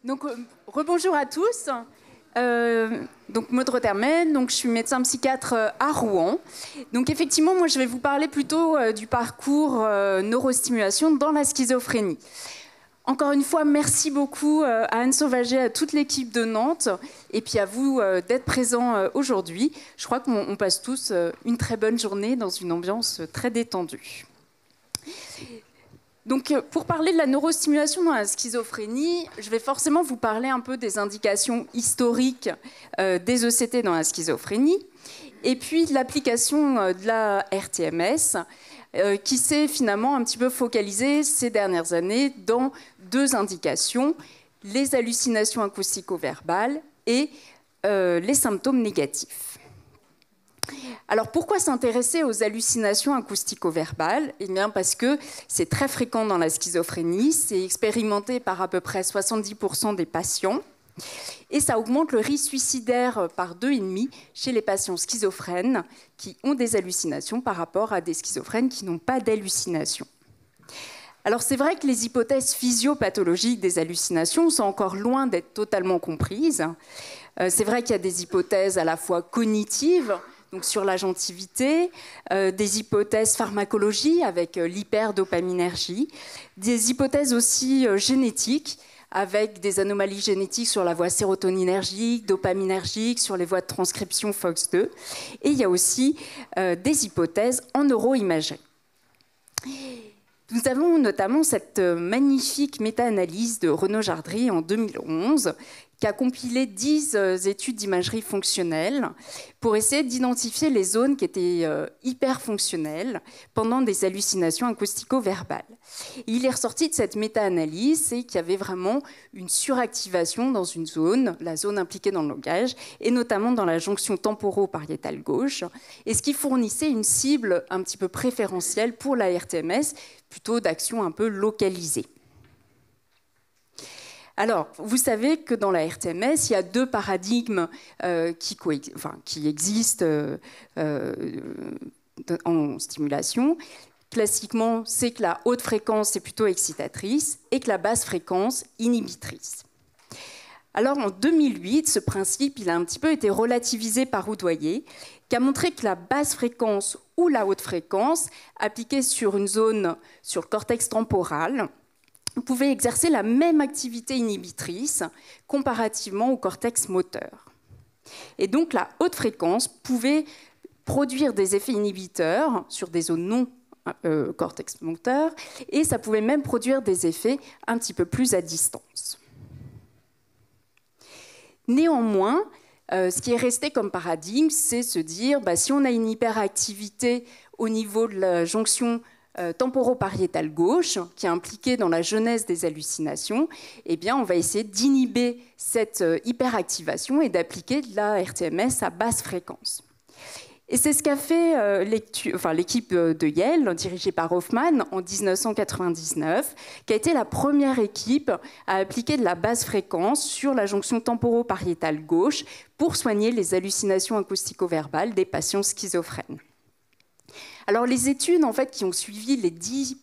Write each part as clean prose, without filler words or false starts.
Donc, rebonjour à tous. Donc, Maud Rothermen, donc je suis médecin psychiatre à Rouen. Donc, effectivement, moi, je vais vous parler plutôt du parcours neurostimulation dans la schizophrénie. Encore une fois, merci beaucoup à Anne Sauvager, à toute l'équipe de Nantes, et puis à vous d'être présents aujourd'hui. Je crois qu'on passe tous une très bonne journée dans une ambiance très détendue. Donc, pour parler de la neurostimulation dans la schizophrénie, je vais forcément vous parler un peu des indications historiques des ECT dans la schizophrénie, et puis de l'application de la RTMS, qui s'est finalement un petit peu focalisée ces dernières années dans deux indications, les hallucinations acoustico-verbales et les symptômes négatifs. Alors, pourquoi s'intéresser aux hallucinations acoustico-verbales? Eh bien, parce que c'est très fréquent dans la schizophrénie, c'est expérimenté par à peu près 70% des patients, et ça augmente le risque suicidaire par 2,5 chez les patients schizophrènes qui ont des hallucinations par rapport à des schizophrènes qui n'ont pas d'hallucinations. Alors, c'est vrai que les hypothèses physiopathologiques des hallucinations sont encore loin d'être totalement comprises. C'est vrai qu'il y a des hypothèses à la fois cognitives, donc sur l'agentivité, des hypothèses pharmacologie avec l'hyperdopaminergie, des hypothèses aussi génétiques avec des anomalies génétiques sur la voie sérotoninergique, dopaminergique, sur les voies de transcription FOX2. Et il y a aussi des hypothèses en neuroimagerie. Nous avons notamment cette magnifique méta-analyse de Renaud Jardry en 2011 qui a compilé 10 études d'imagerie fonctionnelle pour essayer d'identifier les zones qui étaient hyperfonctionnelles pendant des hallucinations acoustico-verbales. Il est ressorti de cette méta-analyse qu'il y avait vraiment une suractivation dans une zone, la zone impliquée dans le langage, et notamment dans la jonction temporo-pariétale gauche, et ce qui fournissait une cible un petit peu préférentielle pour la RTMS, plutôt d'action un peu localisée. Alors, vous savez que dans la RTMS, il y a deux paradigmes qui existent en stimulation. Classiquement, c'est que la haute fréquence est plutôt excitatrice et que la basse fréquence inhibitrice. Alors, en 2008, ce principe il a un petit peu été relativisé par Oudoyer, qui a montré que la basse fréquence ou la haute fréquence, appliquée sur une zone sur le cortex temporal, pouvait exercer la même activité inhibitrice comparativement au cortex moteur. Et donc, la haute fréquence pouvait produire des effets inhibiteurs sur des zones non cortex moteur, et ça pouvait même produire des effets un petit peu plus à distance. Néanmoins, ce qui est resté comme paradigme, c'est se dire, si on a une hyperactivité au niveau de la jonction temporo-pariétale gauche, qui est impliquée dans la genèse des hallucinations, eh bien, on va essayer d'inhiber cette hyperactivation et d'appliquer de la RTMS à basse fréquence. Et c'est ce qu'a fait l'équipe de Yale, dirigée par Hoffman, en 1999, qui a été la première équipe à appliquer de la basse fréquence sur la jonction temporo-pariétale gauche pour soigner les hallucinations acoustico-verbales des patients schizophrènes. Alors, les études qui ont suivi, les 10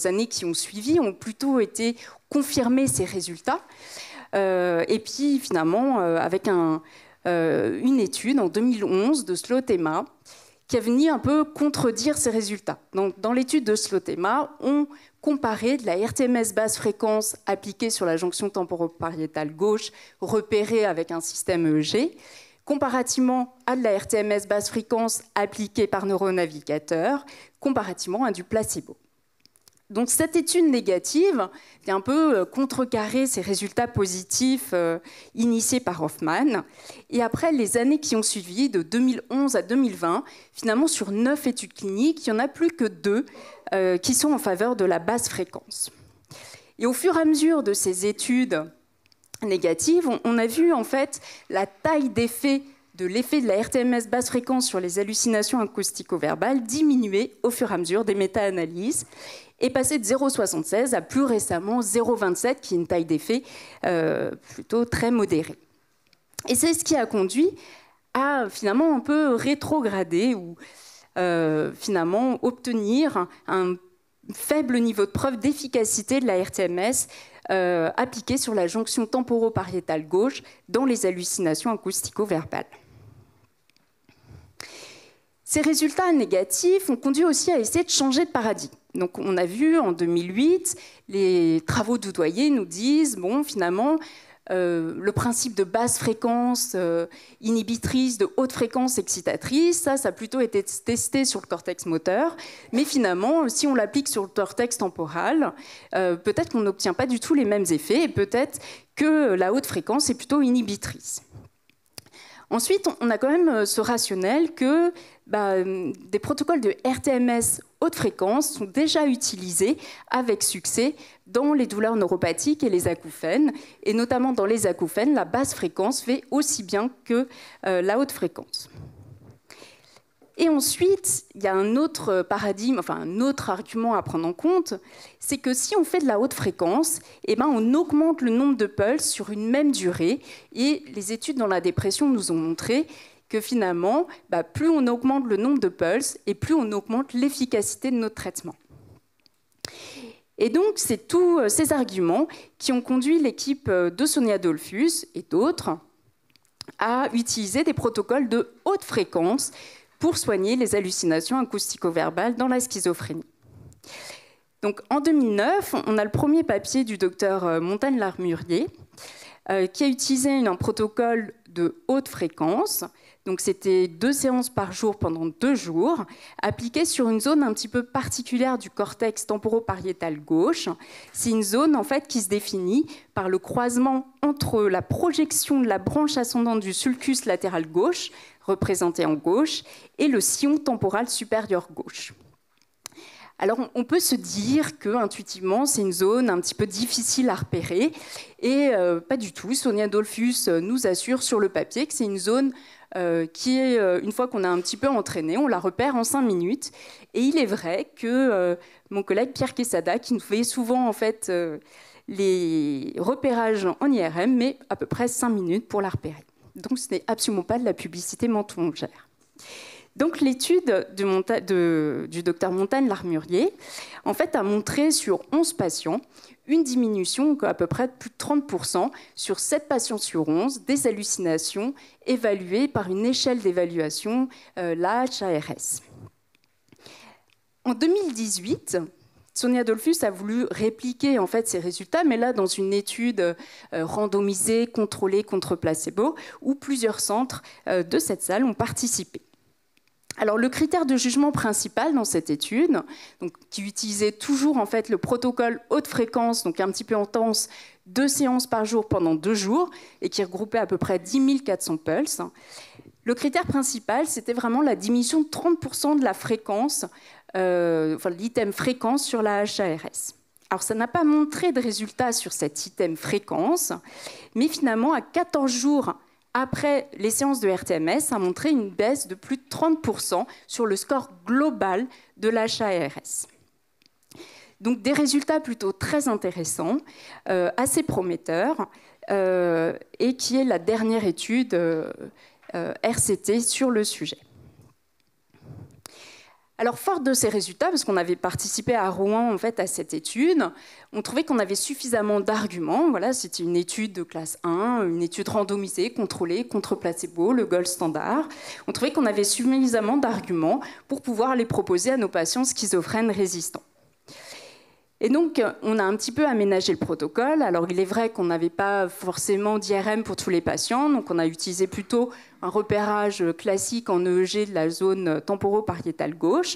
années qui ont suivi, ont plutôt été confirmer ces résultats. Et puis, finalement, avec une étude en 2011 de Slotema qui a venu un peu contredire ces résultats. Donc, dans l'étude de Slotema, on comparait de la RTMS basse fréquence appliquée sur la jonction temporopariétale gauche, repérée avec un système EEG, comparativement à de la RTMS basse fréquence appliquée par neuronavigateur, comparativement à du placebo. Donc cette étude négative vient un peu contrecarrer ces résultats positifs initiés par Hoffman. Et après les années qui ont suivi, de 2011 à 2020, finalement sur 9 études cliniques, il n'y en a plus que 2 qui sont en faveur de la basse fréquence. Et au fur et à mesure de ces études négatives, on a vu en fait la taille d'effet de l'effet de la RTMS basse fréquence sur les hallucinations acoustico-verbales diminuer au fur et à mesure des méta-analyses et passer de 0,76 à plus récemment 0,27, qui est une taille d'effet plutôt très modérée. Et c'est ce qui a conduit à finalement un peu rétrograder ou finalement obtenir un faible niveau de preuve d'efficacité de la RTMS appliquée sur la jonction temporopariétale gauche dans les hallucinations acoustico-verbales. Ces résultats négatifs ont conduit aussi à essayer de changer de paradigme. Donc on a vu en 2008, les travaux d'Oudoyer nous disent, bon, finalement, le principe de basse fréquence inhibitrice, de haute fréquence excitatrice, ça a plutôt été testé sur le cortex moteur, mais finalement, si on l'applique sur le cortex temporal, peut-être qu'on n'obtient pas du tout les mêmes effets, et peut-être que la haute fréquence est plutôt inhibitrice. Ensuite, on a quand même ce rationnel que des protocoles de RTMS haute fréquence sont déjà utilisés avec succès dans les douleurs neuropathiques et les acouphènes. Et notamment dans les acouphènes, la basse fréquence fait aussi bien que la haute fréquence. Et ensuite, il y a un autre paradigme, enfin un autre argument à prendre en compte, c'est que si on fait de la haute fréquence, on augmente le nombre de pulses sur une même durée. Et les études dans la dépression nous ont montré que finalement, plus on augmente le nombre de pulses et plus on augmente l'efficacité de notre traitement. Et donc, c'est tous ces arguments qui ont conduit l'équipe de Sonia Dollfuss et d'autres à utiliser des protocoles de haute fréquence pour soigner les hallucinations acoustico-verbales dans la schizophrénie. Donc, en 2009, on a le premier papier du docteur Montagne-Larmurier qui a utilisé un protocole de haute fréquence. Donc, c'était 2 séances par jour pendant 2 jours, appliquées sur une zone un petit peu particulière du cortex temporopariétal gauche. C'est une zone en fait qui se définit par le croisement entre la projection de la branche ascendante du sulcus latéral gauche, représenté en gauche, et le sillon temporal supérieur gauche. Alors, on peut se dire qu'intuitivement, c'est une zone un petit peu difficile à repérer, et pas du tout. Sonia Dollfuss nous assure sur le papier que c'est une zone qui est, une fois qu'on a un petit peu entraîné, on la repère en 5 minutes. Et il est vrai que mon collègue Pierre Quesada, qui nous fait souvent en fait, les repérages en IRM, met à peu près 5 minutes pour la repérer. Donc ce n'est absolument pas de la publicité mensongère. Donc l'étude du docteur Montagne-Larmurier en fait, a montré sur 11 patients une diminution à peu près de plus de 30% sur 7 patients sur 11 des hallucinations évaluées par une échelle d'évaluation, l'AHARS. En 2018, Sonia Dollfuss a voulu répliquer en fait, ces résultats, mais là dans une étude randomisée, contrôlée contre placebo, où plusieurs centres de cette salle ont participé. Alors, le critère de jugement principal dans cette étude, donc, qui utilisait toujours en fait, le protocole haute fréquence, donc un petit peu intense, 2 séances par jour pendant 2 jours, et qui regroupait à peu près 10 400 pulses, le critère principal, c'était vraiment la diminution de 30% de la fréquence, l'item fréquence sur la HARS. Alors, ça n'a pas montré de résultat sur cet item fréquence, mais finalement, à 14 jours après les séances de RTMS, a montré une baisse de plus de 30% sur le score global de l'HARS. Donc des résultats plutôt très intéressants, assez prometteurs, et qui est la dernière étude RCT sur le sujet. Alors, fort de ces résultats, parce qu'on avait participé à Rouen en fait, à cette étude, on trouvait qu'on avait suffisamment d'arguments. Voilà, c'était une étude de classe 1, une étude randomisée, contrôlée, contre placebo, le gold standard. On trouvait qu'on avait suffisamment d'arguments pour pouvoir les proposer à nos patients schizophrènes résistants. Et donc, on a un petit peu aménagé le protocole. Alors, il est vrai qu'on n'avait pas forcément d'IRM pour tous les patients, donc on a utilisé plutôt un repérage classique en EEG de la zone temporopariétale gauche.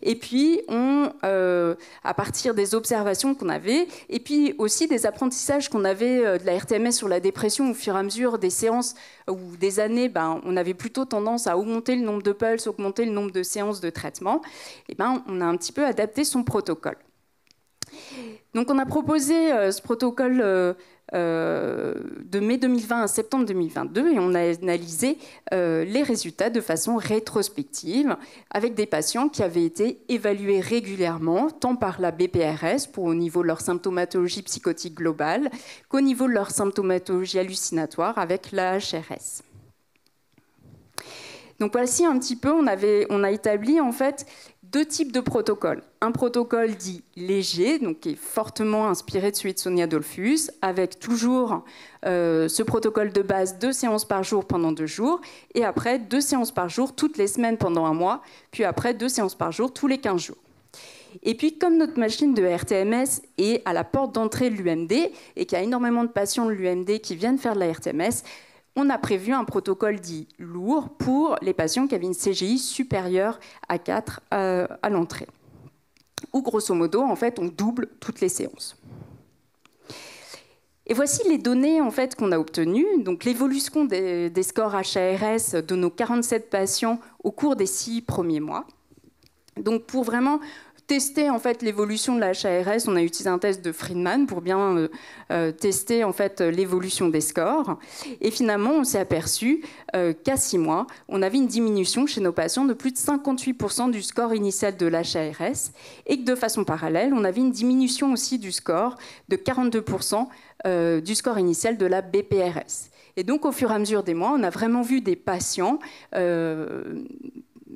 Et puis, à partir des observations qu'on avait, et puis aussi des apprentissages qu'on avait de la RTMS sur la dépression au fur et à mesure des séances ou des années, on avait plutôt tendance à augmenter le nombre de pulses, augmenter le nombre de séances de traitement. Et on a un petit peu adapté son protocole. Donc on a proposé ce protocole de mai 2020 à septembre 2022 et on a analysé les résultats de façon rétrospective avec des patients qui avaient été évalués régulièrement tant par la BPRS pour au niveau de leur symptomatologie psychotique globale qu'au niveau de leur symptomatologie hallucinatoire avec la HRS. Donc voici un petit peu, on a établi en fait deux types de protocoles. Un protocole dit léger, donc qui est fortement inspiré de celui de Sonia Dolfus, avec toujours ce protocole de base, 2 séances par jour pendant 2 jours, et après 2 séances par jour toutes les semaines pendant un mois, puis après 2 séances par jour tous les 15 jours. Et puis, comme notre machine de RTMS est à la porte d'entrée de l'UMD, et qu'il y a énormément de patients de l'UMD qui viennent faire de la RTMS, on a prévu un protocole dit lourd pour les patients qui avaient une CGI supérieure à 4 à l'entrée. Ou grosso modo, en fait, on double toutes les séances. Et voici les données en fait, qu'on a obtenues. Donc, l'évolution des scores HARS de nos 47 patients au cours des 6 premiers mois. Donc, pour vraiment tester en fait l'évolution de la HARS, on a utilisé un test de Friedman pour bien tester en fait l'évolution des scores. Et finalement, on s'est aperçu qu'à 6 mois, on avait une diminution chez nos patients de plus de 58% du score initial de l'HARS et que de façon parallèle, on avait une diminution aussi du score de 42% du score initial de la BPRS. Et donc, au fur et à mesure des mois, on a vraiment vu des patients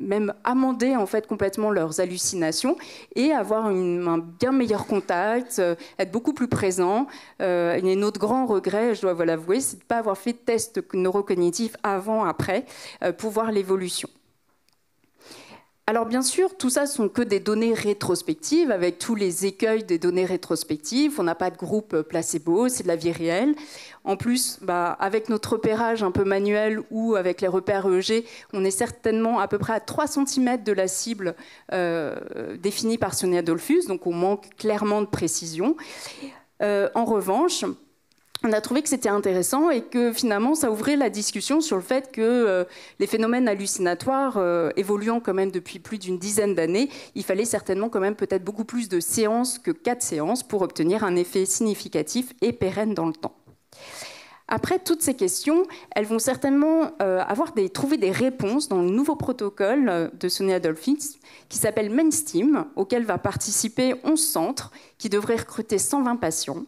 même amender en fait complètement leurs hallucinations et avoir un bien meilleur contact, être beaucoup plus présent. Et notre grand regret, je dois vous l'avouer, c'est de ne pas avoir fait de test neurocognitif avant, après, pour voir l'évolution. Alors bien sûr, tout ça ne sont que des données rétrospectives, avec tous les écueils des données rétrospectives. On n'a pas de groupe placebo, c'est de la vie réelle. En plus, avec notre repérage un peu manuel ou avec les repères EEG, on est certainement à peu près à 3 cm de la cible définie par Sonia Dolfus, donc on manque clairement de précision. En revanche, on a trouvé que c'était intéressant et que finalement ça ouvrait la discussion sur le fait que les phénomènes hallucinatoires évoluant quand même depuis plus d'une dizaine d'années, il fallait certainement quand même peut-être beaucoup plus de séances que 4 séances pour obtenir un effet significatif et pérenne dans le temps. Après, toutes ces questions, elles vont certainement trouver des réponses dans le nouveau protocole de Sonia Dolfus qui s'appelle MAINSTEAM, auquel va participer 11 centres qui devraient recruter 120 patients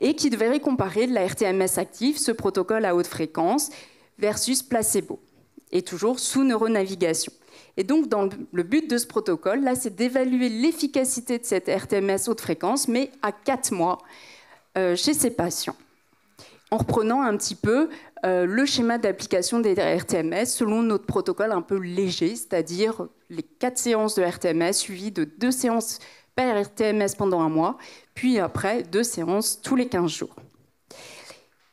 et qui devrait comparer de la RTMS active, ce protocole à haute fréquence, versus placebo, et toujours sous neuronavigation. Et donc, dans le but de ce protocole, là, c'est d'évaluer l'efficacité de cette RTMS haute fréquence, mais à 4 mois chez ces patients, en reprenant un petit peu le schéma d'application des RTMS selon notre protocole un peu léger, c'est-à-dire les 4 séances de RTMS suivies de 2 séances par RTMS pendant un mois, puis après 2 séances tous les 15 jours.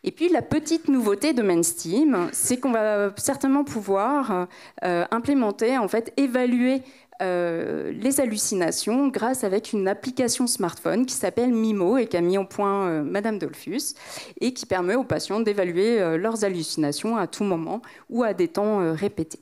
Et puis la petite nouveauté de MAINSTEAM, c'est qu'on va certainement pouvoir implémenter, en fait, évaluer les hallucinations grâce avec une application smartphone qui s'appelle Mimo et qu'a mis au point Madame Dolfus et qui permet aux patients d'évaluer leurs hallucinations à tout moment ou à des temps répétés.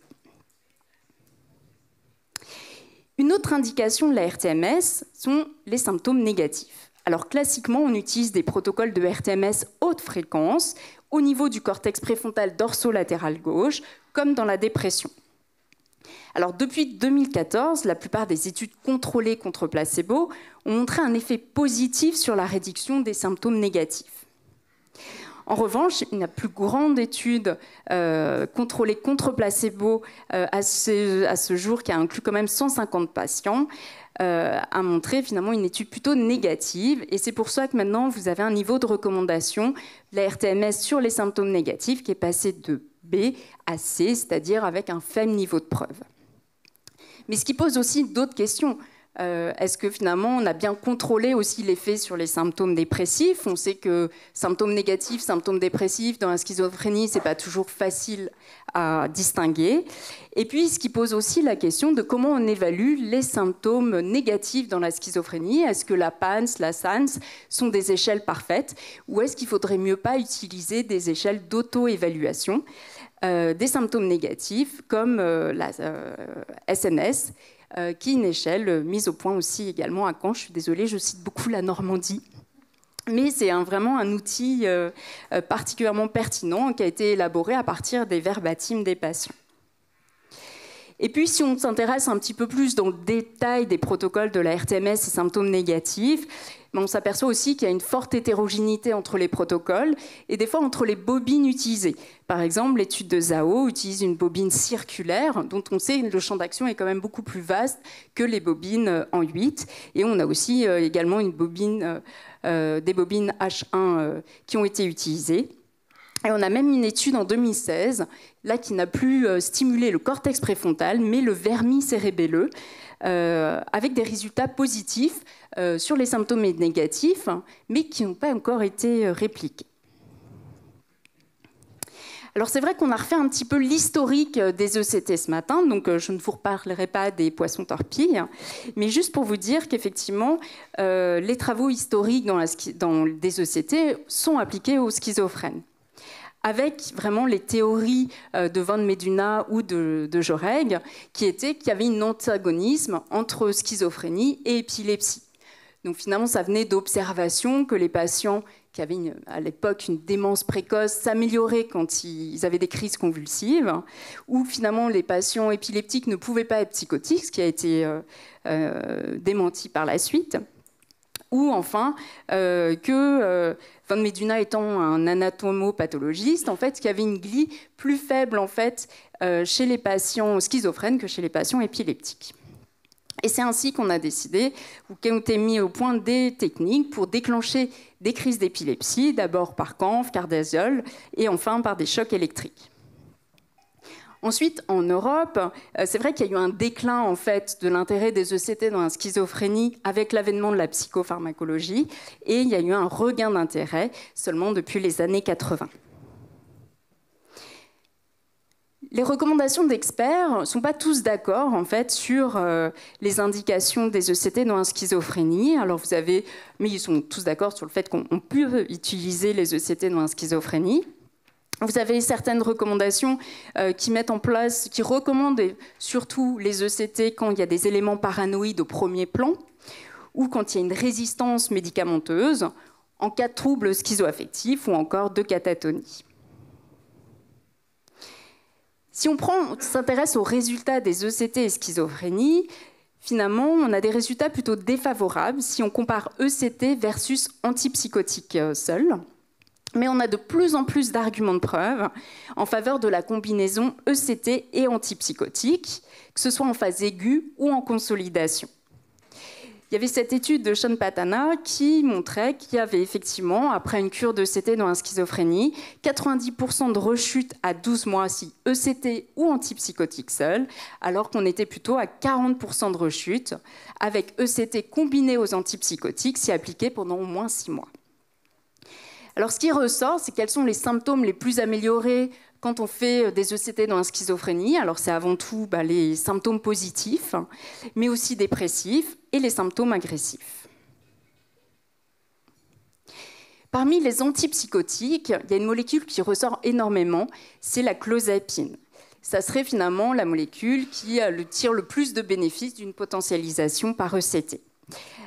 Une autre indication de la RTMS sont les symptômes négatifs. Alors classiquement, on utilise des protocoles de RTMS haute fréquence au niveau du cortex préfrontal dorsolatéral gauche, comme dans la dépression. Alors depuis 2014, la plupart des études contrôlées contre placebo ont montré un effet positif sur la réduction des symptômes négatifs. En revanche, une plus grande étude contrôlée contre placebo à ce jour, qui a inclus quand même 150 patients, a montré finalement une étude plutôt négative. Et c'est pour ça que maintenant, vous avez un niveau de recommandation de la RTMS sur les symptômes négatifs qui est passé de B à C, c'est-à-dire avec un faible niveau de preuve. Mais ce qui pose aussi d'autres questions. Est-ce que finalement on a bien contrôlé aussi l'effet sur les symptômes dépressifs? On sait que symptômes négatifs, symptômes dépressifs dans la schizophrénie, c'est pas toujours facile à distinguer. Et puis ce qui pose aussi la question de comment on évalue les symptômes négatifs dans la schizophrénie. Est-ce que la PANSS, la SANS sont des échelles parfaites ou est-ce qu'il faudrait mieux pas utiliser des échelles d'auto-évaluation des symptômes négatifs comme la SNS, qui est une échelle mise au point aussi également à Caen. Je suis désolée, je cite beaucoup la Normandie. Mais c'est vraiment un outil particulièrement pertinent qui a été élaboré à partir des verbatims des patients. Et puis, si on s'intéresse un petit peu plus dans le détail des protocoles de la RTMS et symptômes négatifs, on s'aperçoit aussi qu'il y a une forte hétérogénéité entre les protocoles et des fois entre les bobines utilisées. Par exemple, l'étude de Zhao utilise une bobine circulaire dont on sait que le champ d'action est quand même beaucoup plus vaste que les bobines en 8. Et on a aussi également des bobines H1 qui ont été utilisées. Et on a même une étude en 2016, là, qui n'a plus stimulé le cortex préfrontal, mais le vermis cérébelleux, avec des résultats positifs sur les symptômes négatifs, mais qui n'ont pas encore été répliqués. Alors c'est vrai qu'on a refait un petit peu l'historique des ECT ce matin, donc je ne vous reparlerai pas des poissons torpilles, mais juste pour vous dire qu'effectivement, les travaux historiques dans des ECT sont appliqués aux schizophrènes, avec vraiment les théories de Van Meduna ou de Joreg, qui étaient qu'il y avait un antagonisme entre schizophrénie et épilepsie. Donc finalement, ça venait d'observations que les patients qui avaient à l'époque une démence précoce s'amélioraient quand ils avaient des crises convulsives, ou finalement les patients épileptiques ne pouvaient pas être psychotiques, ce qui a été démenti par la suite. Ou enfin, Van Meduna étant un anatomopathologiste, en fait, qu'il y avait une glie plus faible en fait, chez les patients schizophrènes que chez les patients épileptiques. Et c'est ainsi qu'on a décidé, ou qu'ont été mis au point des techniques pour déclencher des crises d'épilepsie, d'abord par camphre, cardazole, et enfin par des chocs électriques. Ensuite, en Europe, c'est vrai qu'il y a eu un déclin en fait, de l'intérêt des ECT dans la schizophrénie avec l'avènement de la psychopharmacologie, et il y a eu un regain d'intérêt seulement depuis les années 80. Les recommandations d'experts ne sont pas tous d'accord en fait, sur les indications des ECT dans la schizophrénie. Alors vous avez, mais ils sont tous d'accord sur le fait qu'on peut utiliser les ECT dans la schizophrénie. Vous avez certaines recommandations qui mettent en place, qui recommandent surtout les ECT quand il y a des éléments paranoïdes au premier plan ou quand il y a une résistance médicamenteuse, en cas de troubles schizoaffectifs ou encore de catatonie. Si on s'intéresse aux résultats des ECT et schizophrénie, finalement, on a des résultats plutôt défavorables si on compare ECT versus antipsychotiques seuls. Mais on a de plus en plus d'arguments de preuve en faveur de la combinaison ECT et antipsychotique, que ce soit en phase aiguë ou en consolidation. Il y avait cette étude de Sean Patana qui montrait qu'il y avait effectivement, après une cure d'ECT dans la schizophrénie, 90% de rechute à 12 mois si ECT ou antipsychotique seul, alors qu'on était plutôt à 40% de rechute avec ECT combiné aux antipsychotiques si appliqué pendant au moins 6 mois. Alors, ce qui ressort, c'est quels sont les symptômes les plus améliorés quand on fait des ECT dans la schizophrénie. Alors, c'est avant tout les symptômes positifs, mais aussi dépressifs et les symptômes agressifs. Parmi les antipsychotiques, il y a une molécule qui ressort énormément, c'est la clozapine. Ça serait finalement la molécule qui tire le plus de bénéfices d'une potentialisation par ECT.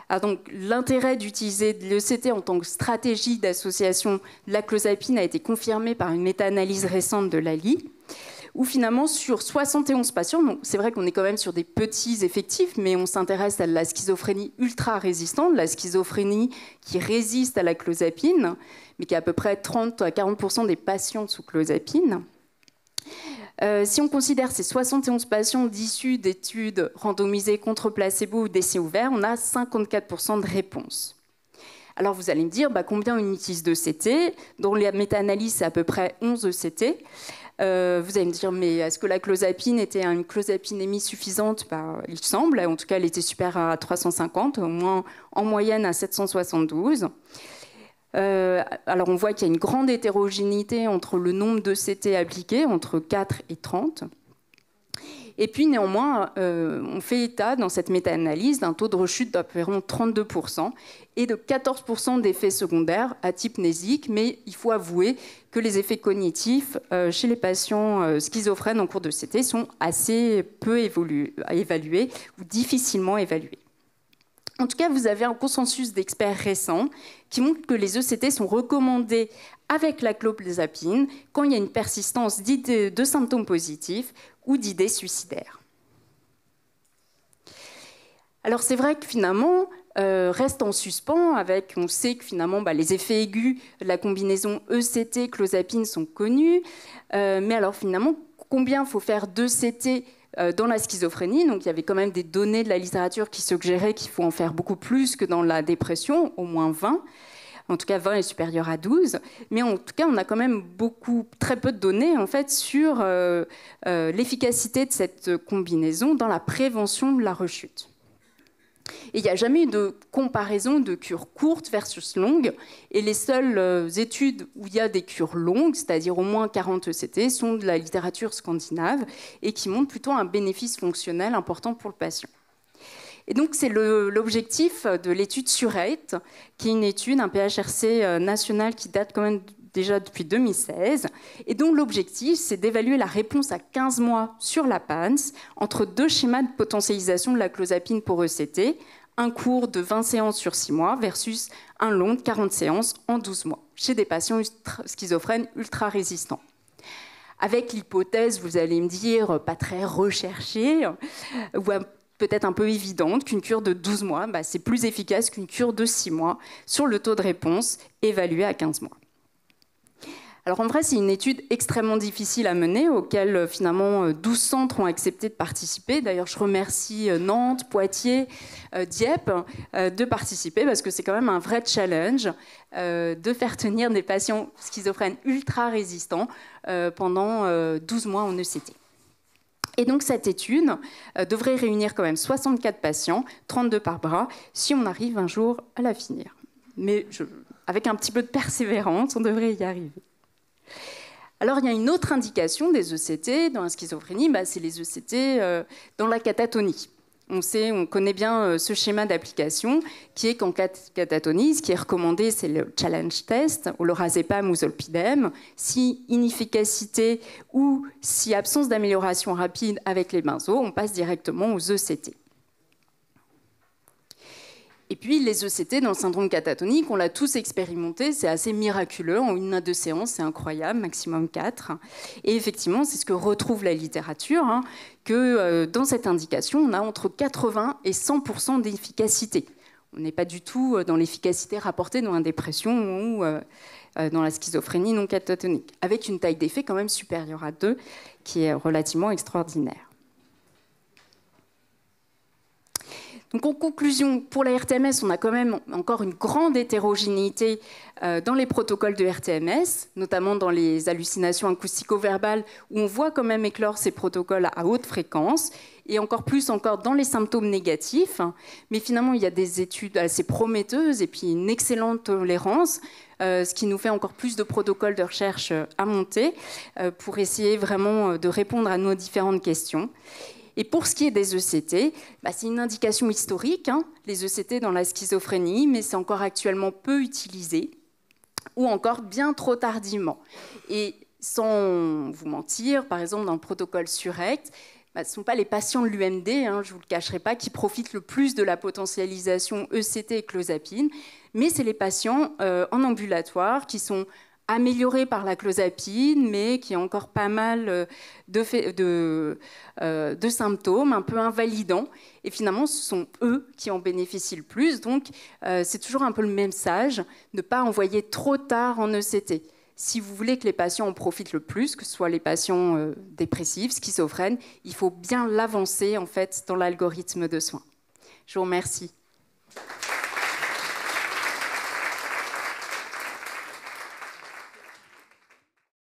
Alors donc, l'intérêt d'utiliser l'ECT en tant que stratégie d'association de la clozapine a été confirmé par une méta-analyse récente de Lally, où finalement, sur 71 patients, c'est vrai qu'on est quand même sur des petits effectifs, mais on s'intéresse à la schizophrénie ultra-résistante, la schizophrénie qui résiste à la clozapine, mais qui est à peu près 30 à 40% des patients sous clozapine. Si on considère ces 71 patients issus d'études randomisées contre placebo ou d'essais ouverts, on a 54% de réponses. Alors vous allez me dire, combien on utilise d'ECT? Dans la méta-analyse, c'est à peu près 11 ECT. Vous allez me dire, mais est-ce que la clozapine était une clozapinémie suffisante? Il semble, en tout cas elle était supérieure à 350, au moins en moyenne à 772. Alors on voit qu'il y a une grande hétérogénéité entre le nombre d'ECT appliqués, entre 4 et 30. Et puis néanmoins, on fait état dans cette méta-analyse d'un taux de rechute d'environ 32% et de 14% d'effets secondaires atypnésiques, mais il faut avouer que les effets cognitifs chez les patients schizophrènes en cours d'ECT sont assez peu évalués ou difficilement évalués. En tout cas, vous avez un consensus d'experts récents qui montre que les ECT sont recommandés avec la clozapine quand il y a une persistance de symptômes positifs ou d'idées suicidaires. Alors c'est vrai que finalement, reste en suspens avec, on sait que finalement les effets aigus de la combinaison ECT-clozapine sont connus, mais alors finalement, combien faut faire d'ECT dans la schizophrénie? Donc il y avait quand même des données de la littérature qui suggéraient qu'il faut en faire beaucoup plus que dans la dépression, au moins 20. En tout cas, 20 est supérieur à 12. Mais en tout cas, on a quand même très peu de données en fait, sur l'efficacité de cette combinaison dans la prévention de la rechute. Et il n'y a jamais eu de comparaison de cures courtes versus longues. Et les seules études où il y a des cures longues, c'est-à-dire au moins 40 ECT, sont de la littérature scandinave et qui montrent plutôt un bénéfice fonctionnel important pour le patient. Et donc, c'est l'objectif de l'étude SURATE, qui est une étude, un PHRC national qui date quand même déjà depuis 2016, et dont l'objectif, c'est d'évaluer la réponse à 15 mois sur la PANSS entre deux schémas de potentialisation de la clozapine pour ECT, un court de 20 séances sur 6 mois versus un long de 40 séances en 12 mois, chez des patients schizophrènes ultra-résistants. Avec l'hypothèse, vous allez me dire, pas très recherchée, ou peut-être un peu évidente, qu'une cure de 12 mois, c'est plus efficace qu'une cure de 6 mois sur le taux de réponse évalué à 15 mois. Alors en vrai, c'est une étude extrêmement difficile à mener, auquel finalement 12 centres ont accepté de participer. D'ailleurs, je remercie Nantes, Poitiers, Dieppe de participer, parce que c'est quand même un vrai challenge de faire tenir des patients schizophrènes ultra résistants pendant 12 mois en ECT. Et donc cette étude devrait réunir quand même 64 patients, 32 par bras, si on arrive un jour à la finir. Mais avec un petit peu de persévérance, on devrait y arriver. Alors il y a une autre indication des ECT dans la schizophrénie, c'est les ECT dans la catatonie. On connaît bien ce schéma d'application qui est qu'en catatonie, ce qui est recommandé, c'est le challenge test, ou lorazépam ou zolpidem. Si inefficacité ou si absence d'amélioration rapide avec les benzos, on passe directement aux ECT. Et puis les ECT dans le syndrome catatonique, on l'a tous expérimenté, c'est assez miraculeux, en 1 à 2 séances, c'est incroyable, maximum 4. Et effectivement, c'est ce que retrouve la littérature, que dans cette indication, on a entre 80 et 100% d'efficacité. On n'est pas du tout dans l'efficacité rapportée dans la dépression ou dans la schizophrénie non catatonique, avec une taille d'effet quand même supérieure à 2, qui est relativement extraordinaire. Donc en conclusion, pour la RTMS, on a quand même encore une grande hétérogénéité dans les protocoles de RTMS, notamment dans les hallucinations acoustico-verbales, où on voit quand même éclore ces protocoles à haute fréquence, et encore plus encore dans les symptômes négatifs. Mais finalement, il y a des études assez prometteuses et puis une excellente tolérance, ce qui nous fait encore plus de protocoles de recherche à monter pour essayer vraiment de répondre à nos différentes questions. Et pour ce qui est des ECT, c'est une indication historique, les ECT dans la schizophrénie, mais c'est encore actuellement peu utilisé, ou encore bien trop tardivement. Et sans vous mentir, par exemple dans le protocole SURATE, ce ne sont pas les patients de l'UMD, je ne vous le cacherai pas, qui profitent le plus de la potentialisation ECT et clozapine, mais c'est les patients en ambulatoire qui sont amélioré par la clozapine, mais qui a encore pas mal de symptômes un peu invalidants. Et finalement, ce sont eux qui en bénéficient le plus. Donc, c'est toujours un peu le même message, ne pas envoyer trop tard en ECT. Si vous voulez que les patients en profitent le plus, que ce soit les patients dépressifs, schizophrènes, il faut bien l'avancer en fait dans l'algorithme de soins. Je vous remercie.